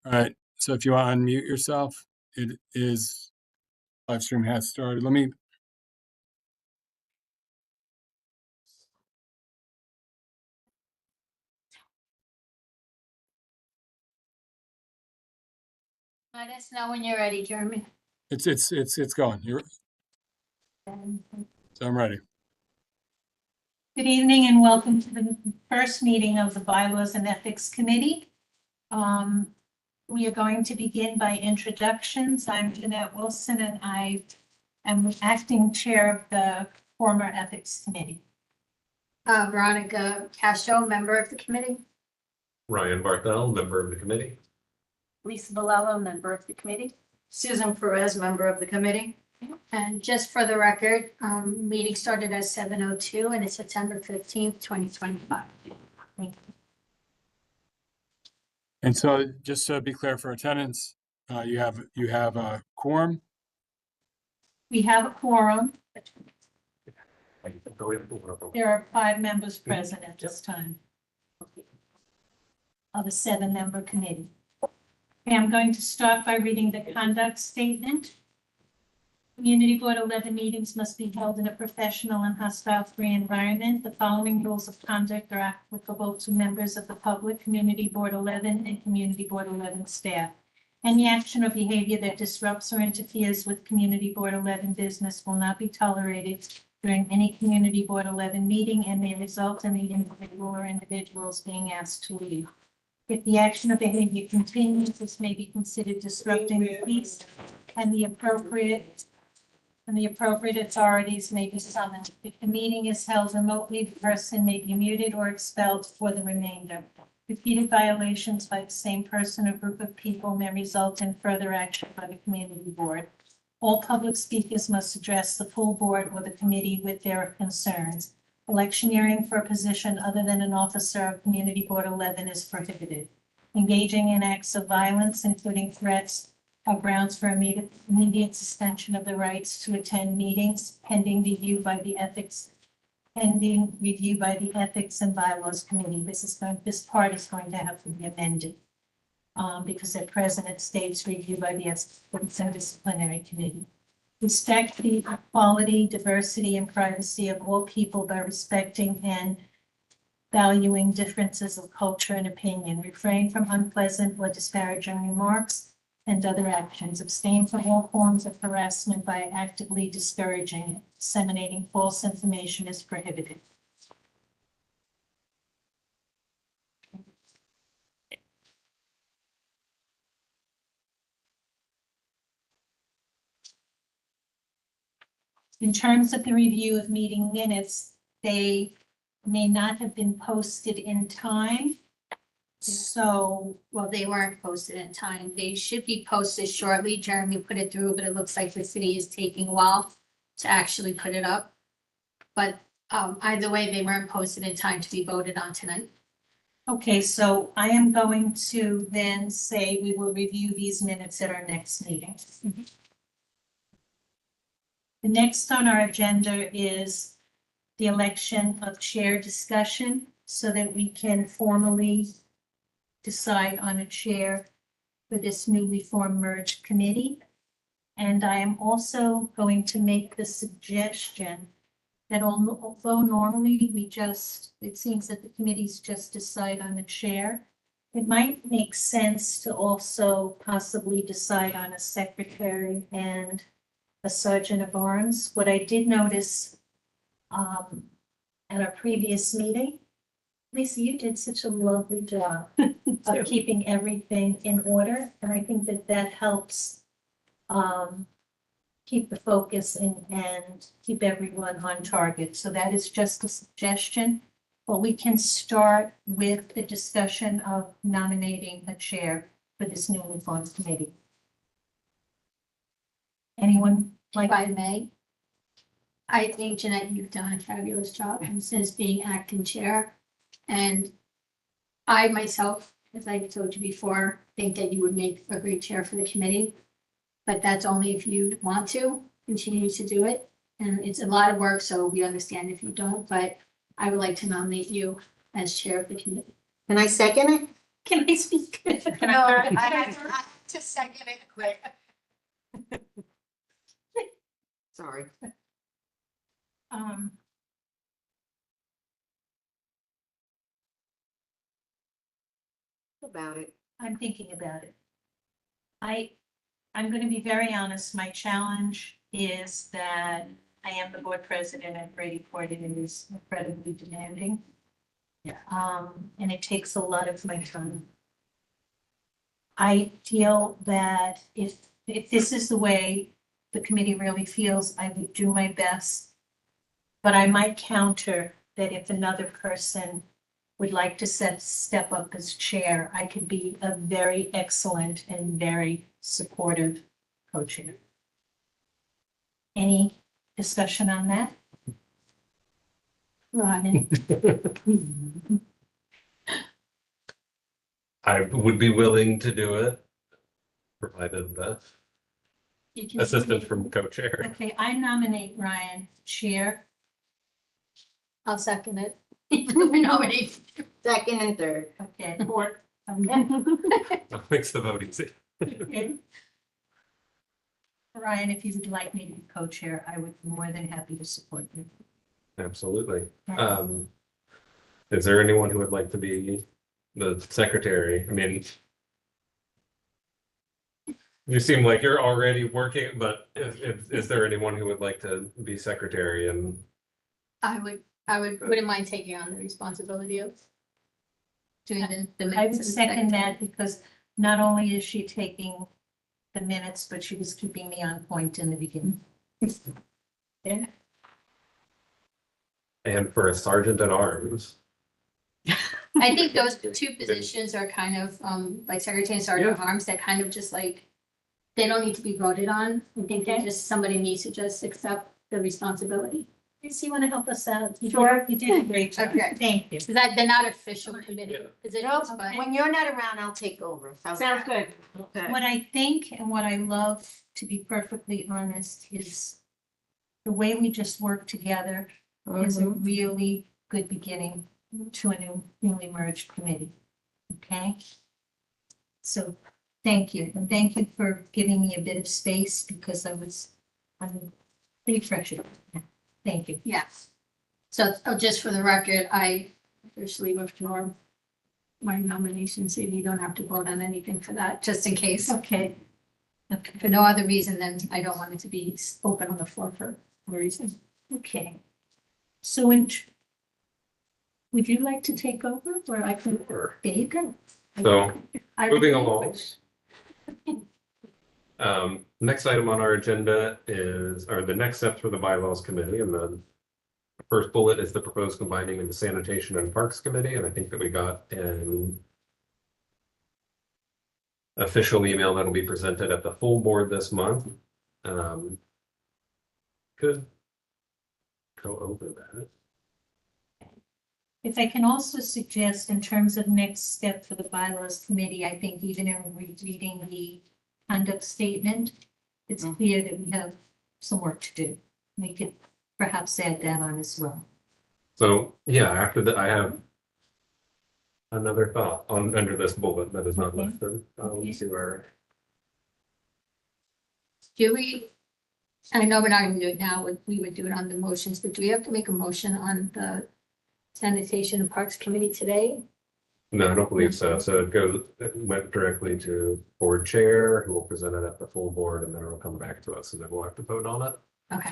All right, so if you want to unmute yourself, it is live stream has started. Let me. Let us know when you're ready, Jeremy. It's going. So I'm ready. Good evening and welcome to the first meeting of the Bylaws and Ethics Committee. We are going to begin by introductions. I'm Jeanette Wilson and I am acting chair of the former Ethics Committee. Veronica Castro, member of the committee. Ryan Barthel, member of the committee. Lisa Valello, member of the committee. Susan Perez, member of the committee. And just for the record, meeting started at 7:02 and it's September 15th, 2025. And so just to be clear for attendance, you have a quorum. We have a quorum. There are 5 members present at this time of a 7-member committee. Okay, I'm going to start by reading the conduct statement. Community Board 11 meetings must be held in a professional and hostile-free environment. The following rules of conduct are applicable to members of the public, Community Board 11 and Community Board 11 staff. Any action or behavior that disrupts or interferes with Community Board 11 business will not be tolerated during any Community Board 11 meeting and may result in the individual or individuals being asked to leave. If the action or behavior continues, this may be considered disrupting the peace and the appropriate authorities may be summoned. If the meeting is held remotely, the person may be muted or expelled for the remainder. Repeated violations by the same person or group of people may result in further action by the community board. All public speakers must address the full board or the committee with their concerns. Electioneering for a position other than an officer of Community Board 11 is prohibited. Engaging in acts of violence, including threats, are grounds for immediate suspension of the rights to attend meetings pending review by the Ethics and Bylaws Committee. This part is going to have to be amended because at present it states review by the Ethics and Disciplinary Committee. Respect the equality, diversity, and privacy of all people by respecting and valuing differences of culture and opinion. Refrain from unpleasant or disparaging remarks and other actions. Abstain from all forms of harassment by actively discouraging it. Disseminating false information is prohibited. In terms of the review of meeting minutes, they may not have been posted in time. So, Well, they weren't posted in time. They should be posted shortly. Jeremy put it through, but it looks like the city is taking a while to actually put it up. But either way, they weren't posted in time to be voted on tonight. okay, so I am going to then say we will review these minutes at our next meeting. The next on our agenda is the election of chair discussion so that we can formally decide on a chair for this newly formed merged committee. And I am also going to make the suggestion that although normally it seems that the committees just decide on the chair, it might make sense to also possibly decide on a secretary and a sergeant of arms. What I did notice at our previous meeting, Lisa, you did such a lovely job of keeping everything in order. And I think that that helps keep the focus and keep everyone on target. So that is just a suggestion. But we can start with the discussion of nominating a chair for this newly formed committee. Anyone like? If I may, I think, Jeanette, you've done a fabulous job since being acting chair. And I myself, as I've told you before, think that you would make a great chair for the committee. But that's only if you want to continue to do it. And it's a lot of work, so we understand if you don't, but I would like to nominate you as chair of the committee. Can I second it? Can I speak? No, I had to second it quick. Sorry. Um, About it. I'm thinking about it. I'm gonna be very honest, my challenge is that I am the board president and Brady Porter is incredibly demanding. Yeah. And it takes a lot of my time. I feel that if this is the way the committee really feels, I would do my best. But I might counter that if another person would like to step up as chair, I could be a very excellent and very supportive co-chair. Any discussion on that? Right. I would be willing to do it, provided the You can- assistance from co-chair. Okay, I nominate Ryan chair. I'll second it. Nominate. Second and third. Okay. Or- That makes the vote easy. Okay. Ryan, if you would like me to be co-chair, I would be more than happy to support you. Absolutely. Is there anyone who would like to be the secretary? I mean, you seem like you're already working, but is there anyone who would like to be secretary? And wouldn't mind taking on the responsibility of doing the I minutes would and second that secretary. because not only is she taking the minutes, but she was keeping me on point in the beginning. Yeah. and for a sergeant at arms. I think those two positions are kind of, like secretary and sergeant of arms, that kind of just like, they don't need to be voted on. I think they Okay. just, somebody needs to just accept the responsibility. Does you want to help us out? Sure. You did a great job. Okay. Thank you. Because that, they're not official committee Yeah. positions, but. When you're not around, I'll take over. How's that? good. Okay. What I think and what I love, to be perfectly honest, is the way we just work together is a Mhm. really good beginning to a newly merged committee. Okay? So thank you. And thank you for giving me a bit of space because I'm pretty fresh. Thank you. Yes. So just for the record, I officially withdraw my nomination, so you don't have to vote on anything for that, just in case. Okay. Okay. For no other reason than I don't want it to be open on the floor for a reason. Okay. So would you like to take over or I can, Sure. there you go. So I moving relinquish. along. Next item on our agenda are the next steps for the bylaws committee, and the first bullet is the proposed combining of the sanitation and parks committee, and I think that we got an official email that'll be presented at the full board this month. Could go over that. If I can also suggest in terms of next step for the bylaws committee, I think even in reading the conduct statement, it's clear that we have some work to do. We could perhaps add that on as well. So, yeah, after that, I have another thought under this bullet that is not Okay. listed. Let's see where. Do we, I know we're not gonna do it now, we would do it on the motions, but do we have to make a motion on the sanitation and parks committee today? No, I don't believe so. So it went directly to board chair, who will present it at the full board, and then it'll come back to us, and then we'll have to vote on it. Okay,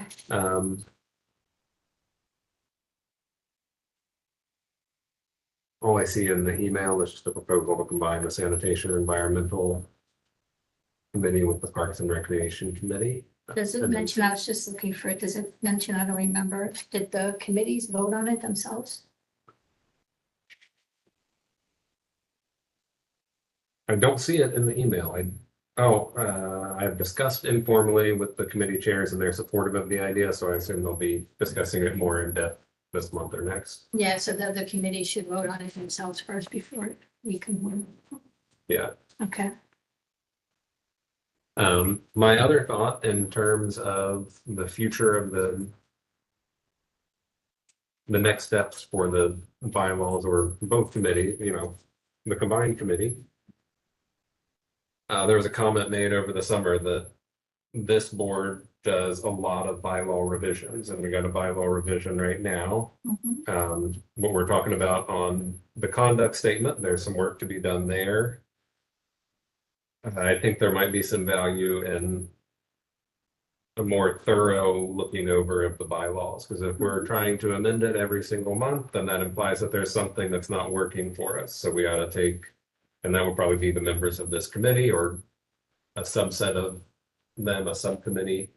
All I see in the email is just a proposal to combine the sanitation and environmental committee with the Parks and Recreation Committee. does it mention, I was just looking for it, does it mention, I don't remember, did the committees vote on it themselves? I don't see it in the email. I've discussed informally with the committee chairs and they're supportive of the idea, so I assume they'll be discussing it more in depth this month or next. Yeah, so the other committees should vote on it themselves first before we can, Yeah. okay. My other thought in terms of the future of the next steps for the bylaws or both committees, the combined committee. There was a comment made over the summer that this board does a lot of bylaw revisions, and we got a bylaw revision right now. What we're talking about on the conduct statement, there's some work to be done there. I think there might be some value in a more thorough looking over of the bylaws, because if we're trying to amend it every single month, then that implies that there's something that's not working for us. So we ought to take, and that would probably be the members of this committee or a subset of them, a subcommittee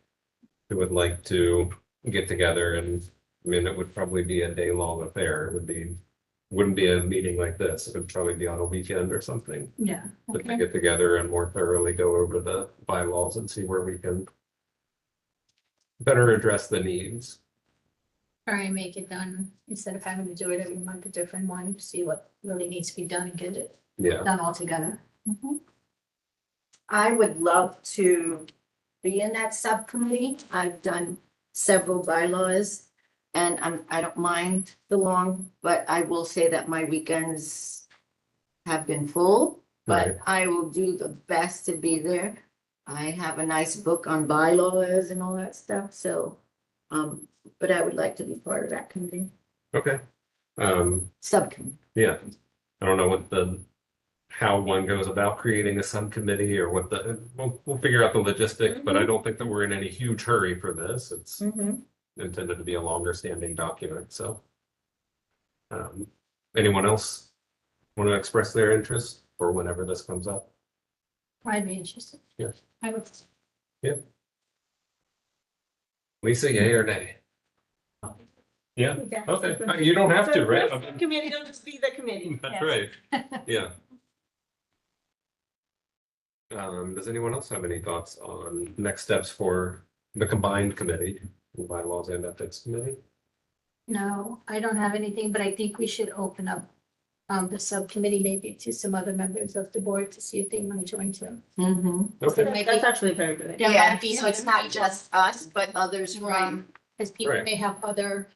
who would like to get together. And I mean, it would probably be a day-long affair. It wouldn't be a meeting like this. It would probably be on a weekend or something. Yeah. But to get together and more thoroughly go over the bylaws and see where we can better address the needs. Try and make it done instead of having to do it every month, a different one, see what really needs to be done and get it Yeah, done all together. I would love to be in that subcommittee. I've done several bylaws. And I don't mind the long, but I will say that my weekends have been full, Right. but I will do the best to be there. I have a nice book on bylaws and all that stuff, so, but I would like to be part of that committee, okay. subcommittee. Yeah, I don't know how one goes about creating a subcommittee or we'll figure out the logistics, but I don't think that we're in any huge hurry for this. It's intended to be a longer standing document, so. Anyone else want to express their interest or whenever this comes up? I'd be interested. Yeah. I would. Lisa, yay or nay? Yeah, okay, you don't have to, right? I mean, Committee, don't just be the committee. that's Yes. right, yeah. Does anyone else have any thoughts on next steps for the combined committee, the bylaws and ethics committee? No, I don't have anything, but I think we should open up the subcommittee maybe to some other members of the board to see if they want to join too. Okay, That's actually very good. There Yeah, might be so it's other not people. just us, but others Right. from, Because people Right. may have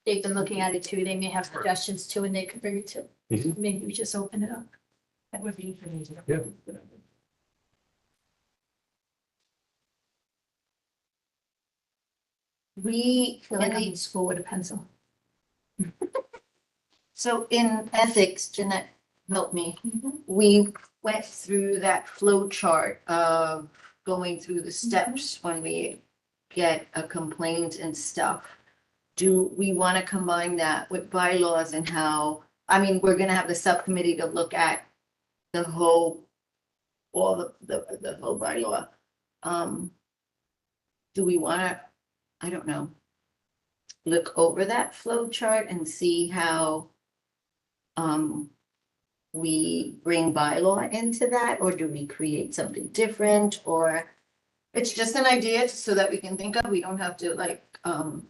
they've been looking at it too, they may have suggestions too, and they could bring it to. Mhm. Maybe we just open it up. That would be for me. Yeah. we, I feel like I'm in school with a pencil. so in ethics, Jeanette helped me. We went through that flow chart of going through the steps when we get a complaint and stuff. Do we want to combine that with bylaws and how, I mean, we're gonna have the subcommittee to look at the whole, all the whole bylaw. Do we want to, I don't know, look over that flow chart and see how we bring bylaw into that, or do we create something different, or it's just an idea so that we can think of, we don't have to like come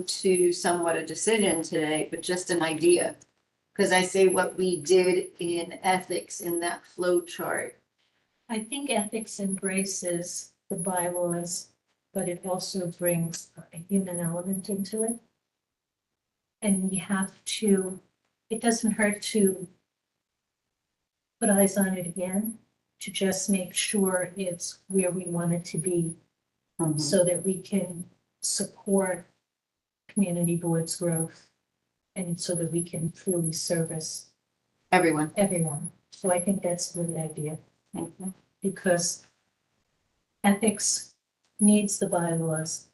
to somewhat a decision today, but just an idea. Because I say what we did in ethics in that flow chart. I think ethics embraces the bylaws, but it also brings a human element into it. And we have to, it doesn't hurt to put eyes on it again, to just make sure it's where we want it to be, so that we can support community boards' growth, and so that we can truly service Everyone. everyone. So I think that's a good idea, Mhm. because ethics needs the bylaws.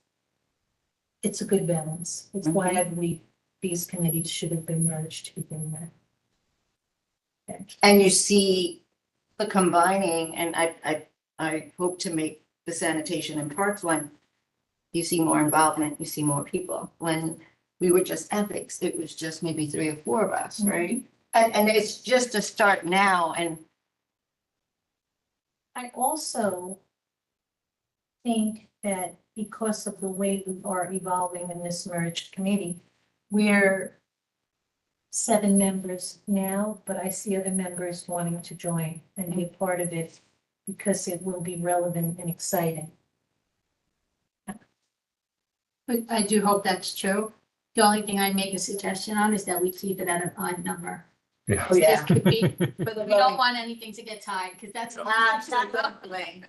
It's a good balance. It's why I believe these committees should have been merged to begin with. And you see the combining, and I hope to make the sanitation and parks one. You see more involvement, you see more people. When we were just ethics, it was just maybe 3 or 4 of us, right? And it's just a start now, and I also think that because of the way we are evolving in this merged committee, we're 7 members now, but I see other members wanting to join and be a part of it because it will be relevant and exciting. But I do hope that's true. The only thing I'd make a suggestion on is that we keep it at an odd number. Yeah. Oh, yeah. Just keep- For the We don't want anything to get tied, because that's. Exactly.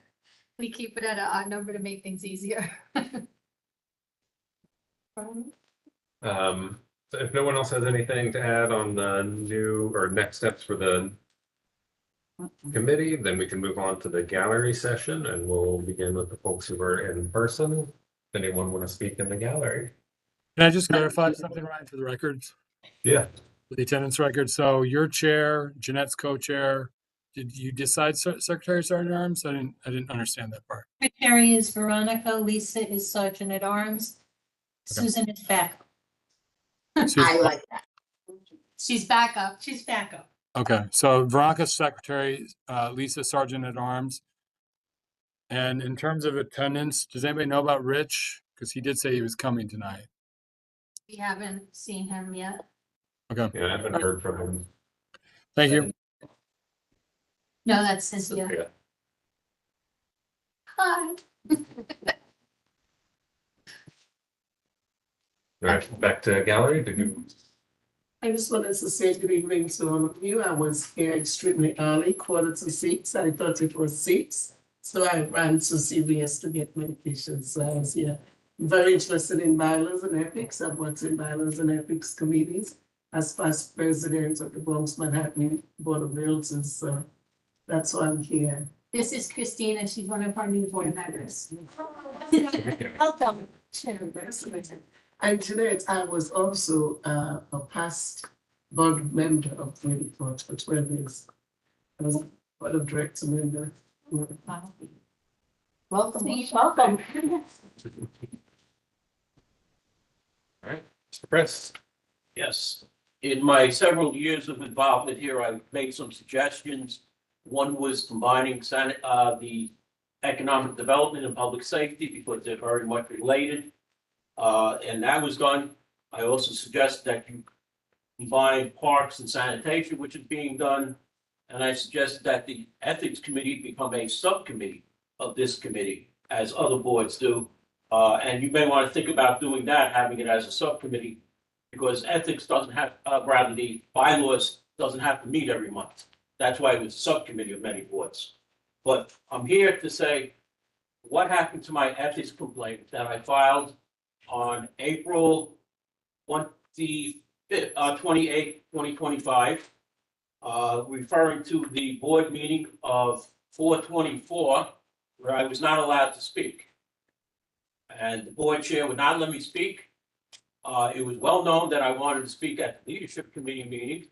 We keep it at a odd number to make things easier. So if no one else has anything to add on the new or next steps for the committee, then we can move on to the gallery session and we'll begin with the folks who are in person. If anyone want to speak in the gallery? Can I just clarify something, Ryan, for the records, Yeah. for the attendance record? So your chair, Jeanette's co-chair, did you decide Secretary Sergeant at Arms? I didn't understand that part. Secretary is Veronica, Lisa is Sergeant at Arms, Okay. Susan is back. Susan- I like that. She's back up. She's back up. Okay, so Veronica's secretary, Lisa Sergeant at Arms. And in terms of attendance, does anybody know about Rich? Because he did say he was coming tonight. We haven't seen him yet. Okay, Yeah, I haven't heard from him. thank you. No, that's Cynthia. Yeah. Hi. All right, back to gallery. Did you? I just wanted to say good evening to all of you. I was here extremely early, 5:45. I thought it was 6. So I ran to CVS to get medication. So I was here. Very interested in bylaws and ethics. I've worked in bylaws and ethics committees as past president of the Bronx Manhattan Board of Realtors. So that's why I'm here. This is Christina. She's one of our new board members. Welcome. And tonight I was also a past board member of the report for 12 years. I was board of director member. Welcome. Welcome. All right, Mr. Press. Yes, in my several years of involvement here, I've made some suggestions. One was combining the economic development and public safety because they're very much related. And that was done. I also suggest that you combine parks and sanitation, which is being done. And I suggest that the ethics committee become a subcommittee of this committee, as other boards do. And you may want to think about doing that, having it as a subcommittee, because ethics doesn't have, rather the bylaws doesn't have to meet every month. That's why it was a subcommittee of many boards. But I'm here to say, what happened to my ethics complaint that I filed on April 28th, 2025, referring to the board meeting of 4/24, where I was not allowed to speak. And the board chair would not let me speak. It was well known that I wanted to speak at the leadership committee meeting.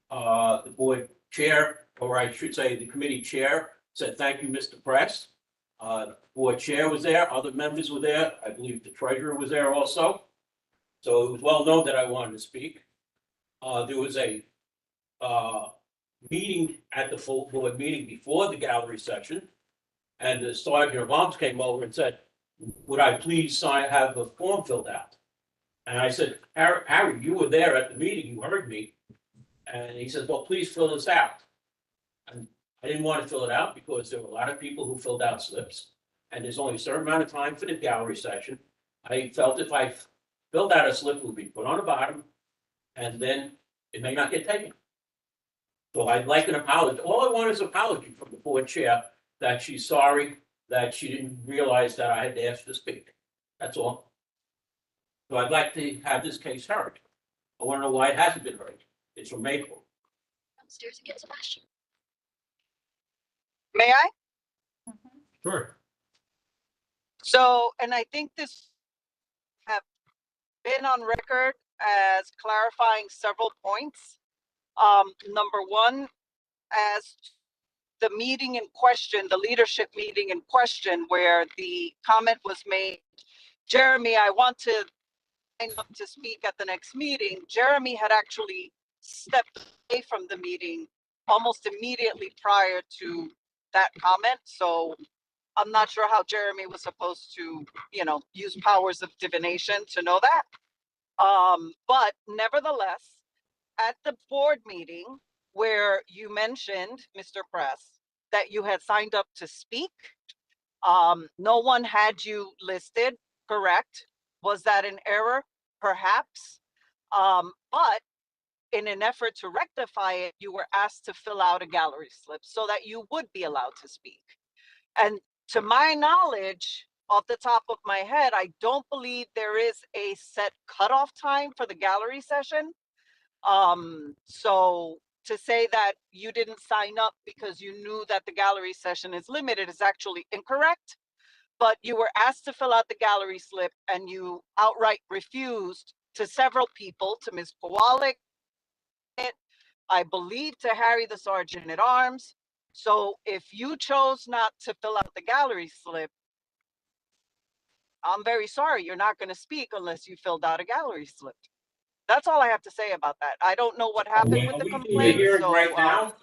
The board chair, or I should say the committee chair, said, "Thank you, Mr. Press." Board chair was there, other members were there. I believe the treasurer was there also. So it was well known that I wanted to speak. There was a meeting at the full board meeting before the gallery session. And the sergeant of arms came over and said, "Would I please have the form filled out?" And I said, Harry, you were there at the meeting, you heard me. And he said, "Well, please fill this out." And I didn't want to fill it out because there were a lot of people who filled out slips. And there's only a certain amount of time for the gallery session. I felt if I filled out a slip, it would be put on the bottom, and then it may not get taken. So I'd like an apology. All I want is an apology from the board chair that she's sorry that she didn't realize that I had to ask to speak. That's all. So I'd like to have this case heard. I want to know why it hasn't been heard. It's from April. Upstairs and get Sebastian. May I? Sure. So, and I think this have been on record as clarifying several points. Number one, as the meeting in question, the leadership meeting in question, where the comment was made, Jeremy, I want to sign up to speak at the next meeting. Jeremy had actually stepped away from the meeting almost immediately prior to that comment. So I'm not sure how Jeremy was supposed to, use powers of divination to know that. But nevertheless, at the board meeting where you mentioned, Mr. Press, that you had signed up to speak, no one had you listed, correct? Was that an error? Perhaps. But in an effort to rectify it, you were asked to fill out a gallery slip so that you would be allowed to speak. And to my knowledge, off the top of my head, I don't believe there is a set cutoff time for the gallery session. So to say that you didn't sign up because you knew that the gallery session is limited is actually incorrect. But you were asked to fill out the gallery slip and you outright refused to several people, to Ms. Kowalik, I believe to Harry the Sergeant at Arms. So if you chose not to fill out the gallery slip, I'm very sorry, you're not going to speak unless you filled out a gallery slip. That's all I have to say about that. I don't know what happened with Are the we complaint. hearing So, right now?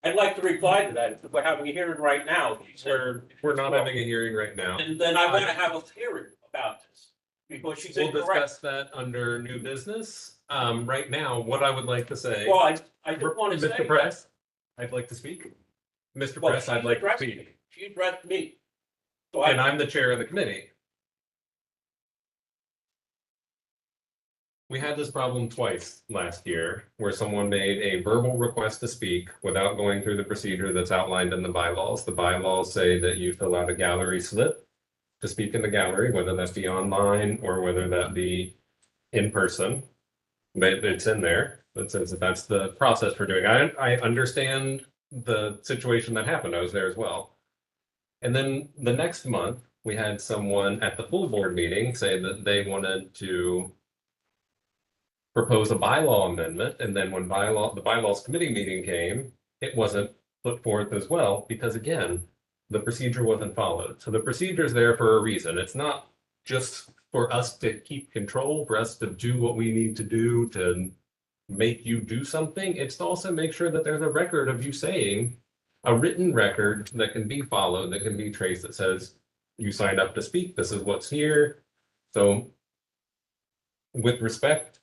I'd like to reply to that. If we're having a hearing right now, she said, We're not having a hearing right now. and then I want to have a hearing about this because she's We'll incorrect. discuss that under new business. Right now, what I would like to say. Well, I don't want to say. Mr. Press, I'd like to speak. Mr. Well, Press, I'd she like to addressed speak. me. She addressed me. So And I'm the chair of the committee. We had this problem twice last year where someone made a verbal request to speak without going through the procedure that's outlined in the bylaws. The bylaws say that you fill out a gallery slip to speak in the gallery, whether that be online or whether that be in person. But it's in there. That says that that's the process for doing. I understand the situation that happened. I was there as well. And then the next month, we had someone at the full board meeting say that they wanted to propose a bylaw amendment, and then when the bylaws committee meeting came, it wasn't put forth as well, because again, the procedure wasn't followed. So the procedure is there for a reason. It's not just for us to keep control, for us to do what we need to do to make you do something. It's to also make sure that there's a record of you saying, a written record that can be followed, that can be traced, that says you signed up to speak, this is what's here. So with respect,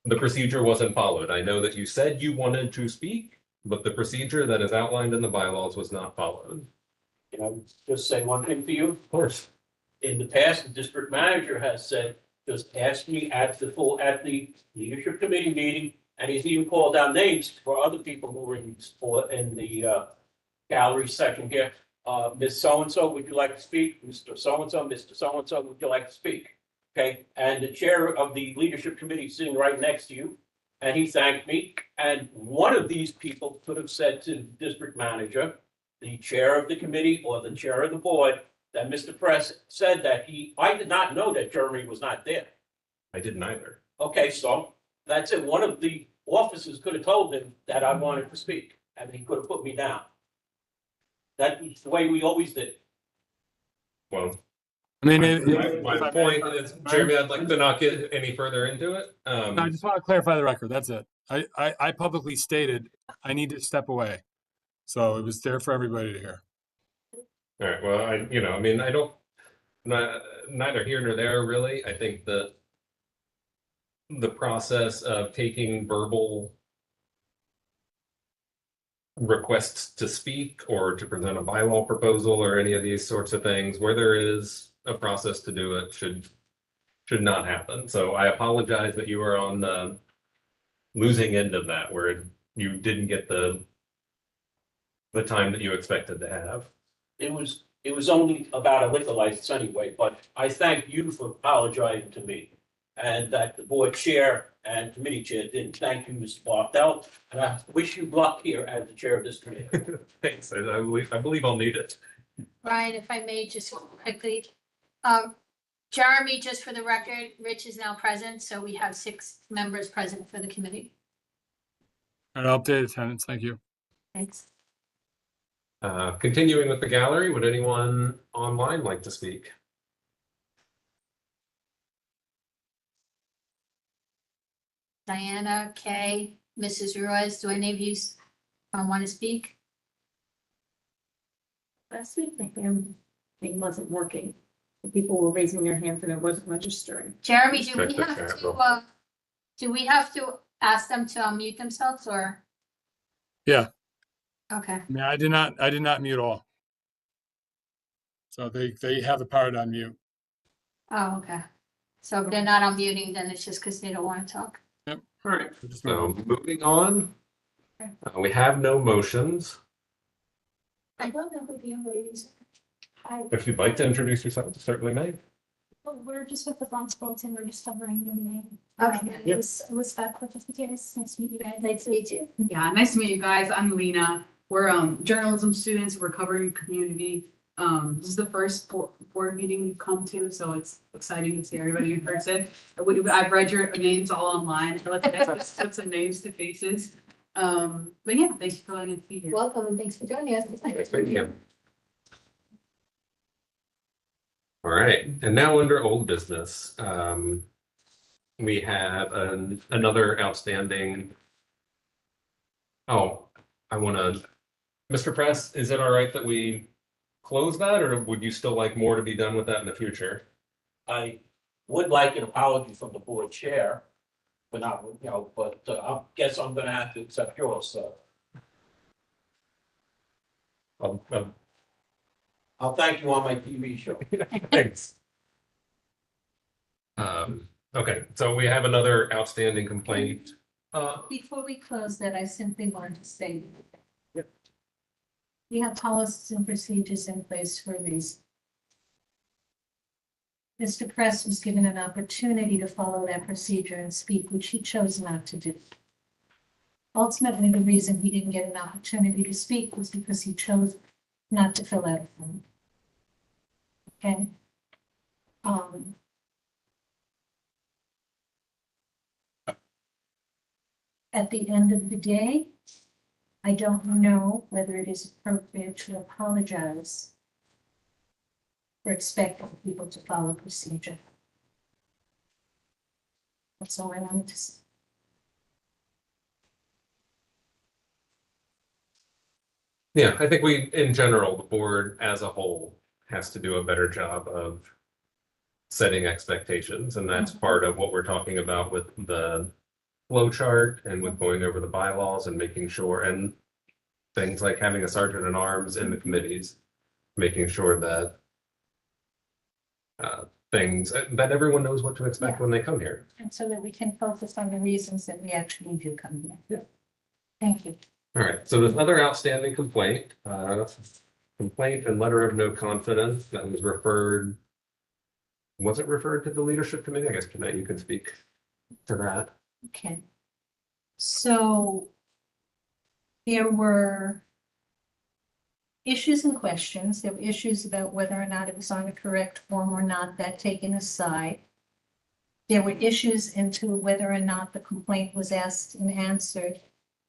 the procedure wasn't followed. I know that you said you wanted to speak, but the procedure that is outlined in the bylaws was not followed. Can I just say one thing for you? Of course. In the past, the district manager has said, just ask me at the leadership committee meeting, and he's even called out names for other people who were in the gallery section here. Ms. So-and-so, would you like to speak? Mr. So-and-so, Mr. So-and-so, would you like to speak? Okay, and the chair of the leadership committee is sitting right next to you, and he thanked me. And one of these people could have said to the district manager, the chair of the committee or the chair of the board, that Mr. Press said that I did not know that Jeremy was not there. I didn't either. Okay, so that's it. One of the officers could have told him that I wanted to speak, and he could have put me down. That's the way we always did. Well, I mean, my point is, Jeremy, I'd like to not get any further into it. I just want to clarify the record. That's it. I publicly stated I need to step away. So it was there for everybody to hear. All right, well, I don't, neither here nor there, really. I think that the process of taking verbal requests to speak or to present a bylaw proposal or any of these sorts of things, where there is a process to do it, should not happen. So I apologize that you were on the losing end of that, where you didn't get the time that you expected to have. It was only about a liquor license anyway, but I thank you for apologizing to me. And that the board chair and committee chair didn't. Thank you, Mr. Barthel, and I wish you luck here as the chair of this committee. Thanks, I believe I'll need it. Brian, if I may just quickly, Jeremy, just for the record, Rich is now present, so we have 6 members present for the committee. All right, update attendance. Thank you. Thanks. Continuing with the gallery, would anyone online like to speak? Diana, Kay, Mrs. Ruiz, do any of you want to speak? Last week, the hand thing wasn't working. The people were raising their hands and it wasn't registering. Jeremy, do Check we the have chat to, do we have to ask them to unmute themselves or? Yeah. Okay, I mean, I did not mute all. So they have the power to unmute. oh, okay. So if they're not unmuting, then it's just because they don't want to talk. All right, so moving on. We have no motions. I don't know who the young ladies. Hi, If you'd like to introduce yourself, certainly may. we're just with the Bronx Bulletin, we're just covering the name. Okay. Elizabeth, nice to meet you guys. Nice to meet you. Yeah, nice to meet you guys. I'm Lena. We're journalism students. We're covering community. This is the first board meeting we've come to, so it's exciting to see everybody in person. I've read your names all online. I feel like I just put some names to faces. But yeah, thanks for letting me be here. Welcome and thanks for joining us. Thank you. All right, and now under old business, we have another outstanding. Oh, I want to, Mr. Press, is it all right that we close that, or would you still like more to be done with that in the future? I would like an apology from the board chair, but not, but I guess I'm gonna have to accept yours, so Um, I'll thank you on my TV show. Thanks. Okay, so we have another outstanding complaint. Before we close that, I simply wanted to say. Yep. We have policies and procedures in place for these. Mr. Press was given an opportunity to follow that procedure and speak, which he chose not to do. Ultimately, the reason he didn't get an opportunity to speak was because he chose not to fill out a form. Okay. At the end of the day, I don't know whether it is appropriate to apologize for expecting people to follow procedure. That's all I wanted to say. Yeah, I think we, in general, the board as a whole has to do a better job of setting expectations, and that's part of what we're talking about with the flow chart and with going over the bylaws and making sure, and things like having a sergeant at arms in the committees, making sure that that everyone knows what to expect when they come here. And so that we can focus on the reasons that we actually do come here. Yeah. Thank you. All right, so there's another outstanding complaint, complaint and letter of no confidence that was referred. Was it referred to the leadership committee? I guess tonight you can speak to that. Okay. So there were issues and questions. There were issues about whether or not it was on the correct form or not, that taken aside. There were issues into whether or not the complaint was asked and answered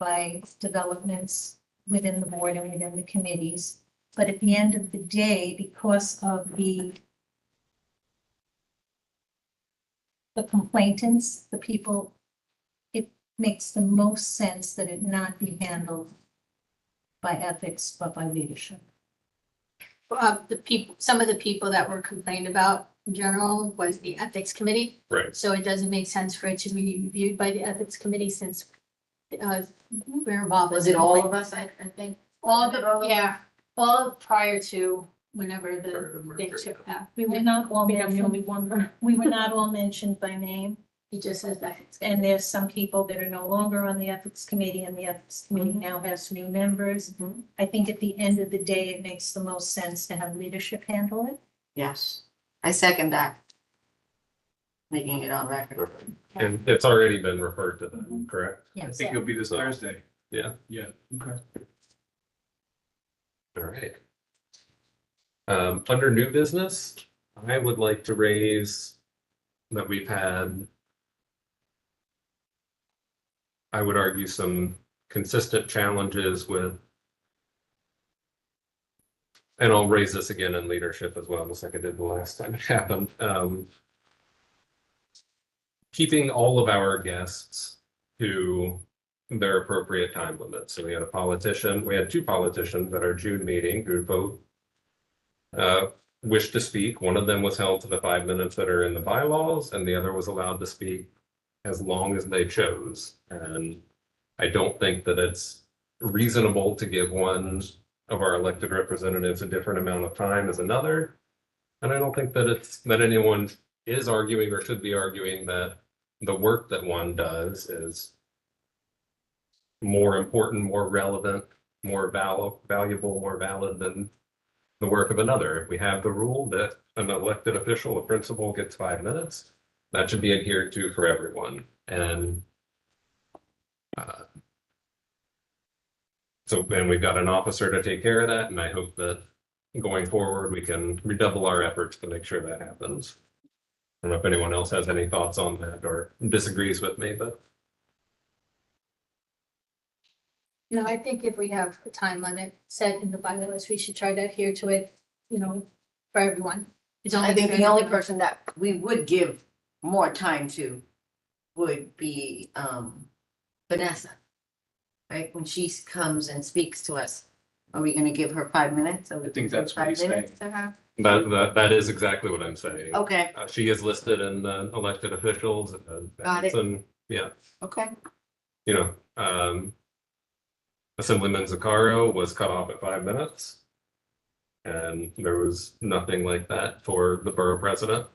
by developments within the board and within the committees. But at the end of the day, because of the complainants, the people, it makes the most sense that it not be handled by ethics, but by leadership. Some of the people that were complained about in general was the ethics committee. Right. So it doesn't make sense for it to be reviewed by the ethics committee since we're involved. Was it all of us, I think? All prior to whenever they took that. We were not all mentioned, we were not all mentioned by name. He just says that. And there's some people that are no longer on the ethics committee, and the ethics committee now has new members. I think at the end of the day, it makes the most sense to have leadership handle it. Yes, I second that. Making it on record. And it's already been referred to them, correct? I think it'll be this Thursday. Yeah. Yeah, okay. All right. Under new business, I would like to raise that we've had, I would argue, some consistent challenges with, and I'll raise this again in leadership as well, just like I did the last time it happened. Keeping all of our guests to their appropriate time limits. So we had two politicians at our June meeting who both wished to speak. One of them was held to the 5 minutes that are in the bylaws, and the other was allowed to speak as long as they chose. And I don't think that it's reasonable to give one of our elected representatives a different amount of time as another. And I don't think that anyone is arguing or should be arguing that the work that one does is more important, more relevant, more valuable, more valid than the work of another. If we have the rule that an elected official, a principal, gets 5 minutes, that should be adhered to for everyone. And and we've got an officer to take care of that, and I hope that going forward, we can redouble our efforts to make sure that happens. I don't know if anyone else has any thoughts on that or disagrees with me, but No, I think if we have a time limit set in the bylaws, we should try to adhere to it, for everyone. It's only I think fair the to only them. person that we would give more time to would be Vanessa. Right, when she comes and speaks to us, are we gonna give her 5 minutes? I think that's what he's saying. To her? that is exactly what I'm saying. Okay, She is listed in the elected officials. Got it. And yeah, okay. Assemblyman Zaccaro was cut off at 5 minutes. And there was nothing like that for the borough president.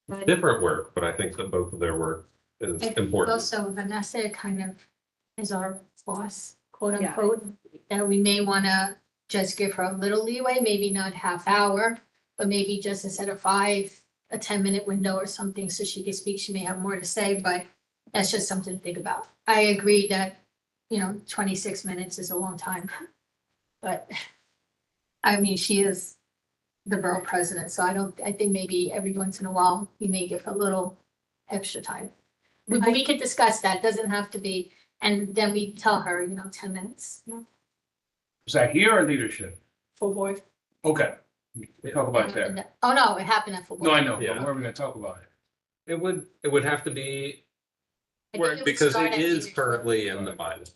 But Different work, but I think that both of their work is I think important. also Vanessa kind of is our boss, quote Yeah. unquote, that we may wanna just give her a little leeway, maybe not half hour, but maybe just instead of 5, a 10-minute window or something, so she can speak, she may have more to say, but that's just something to think about. I agree that, 26 minutes is a long time. But, I mean, she is the borough president, so I think maybe every once in a while, we may give her a little extra time. We could discuss that, doesn't have to be, and then we tell her, 10 minutes. Was that here or leadership? Full board. Okay, we'll talk about that. Oh, no, it happened at full board. No, I know, but Yeah. where are we gonna talk about it? It would have to be I think would because start it at is leadership. currently in the bylaws.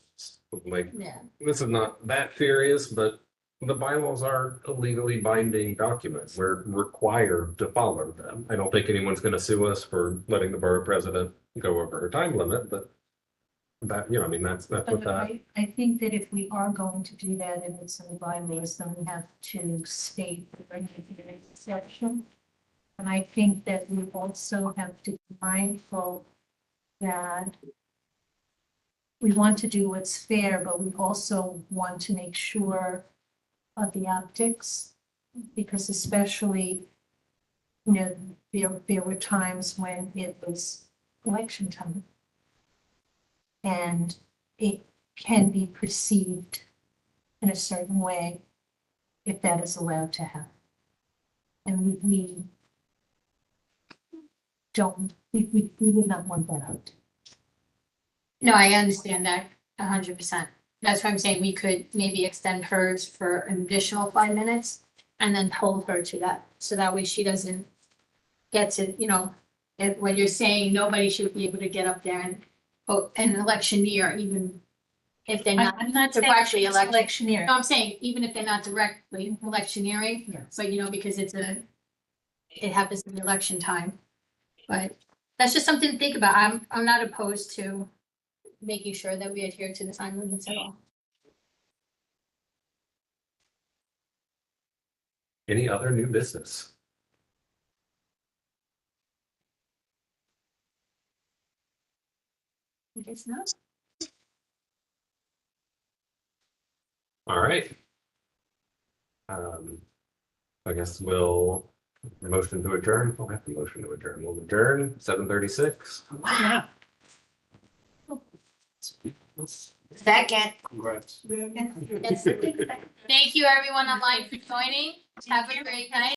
Like, Yeah, this is not that serious, but the bylaws are a legally binding document. We're required to follow them. I don't think anyone's gonna sue us for letting the borough president go over her time limit, but that, I mean, that's what But that, I think that if we are going to do that and it's in the bylaws, then we have to state the regulatory exception. And I think that we also have to be mindful that we want to do what's fair, but we also want to make sure of the optics. Because especially, there were times when it was election time. And it can be perceived in a certain way if that is allowed to happen. And we would not want that out. no, I understand that 100%. That's why I'm saying we could maybe extend hers for an additional 5 minutes and then hold her to that. So that way she doesn't get to, if when you're saying nobody should be able to get up there and vote an election year, even if they're not. I'm not saying directly it's elected. electioneering. No, I'm saying even if they're not directly electioneering, Yes. but because it happens in the election time. But that's just something to think about. I'm not opposed to making sure that we adhere to the time limits at all. any other new business? I guess not. All right. I guess we'll motion to adjourn. We'll have to motion to adjourn. We'll adjourn 7:36. Wow. Second. Congrats. Thank you, everyone online, for joining. Have a great night.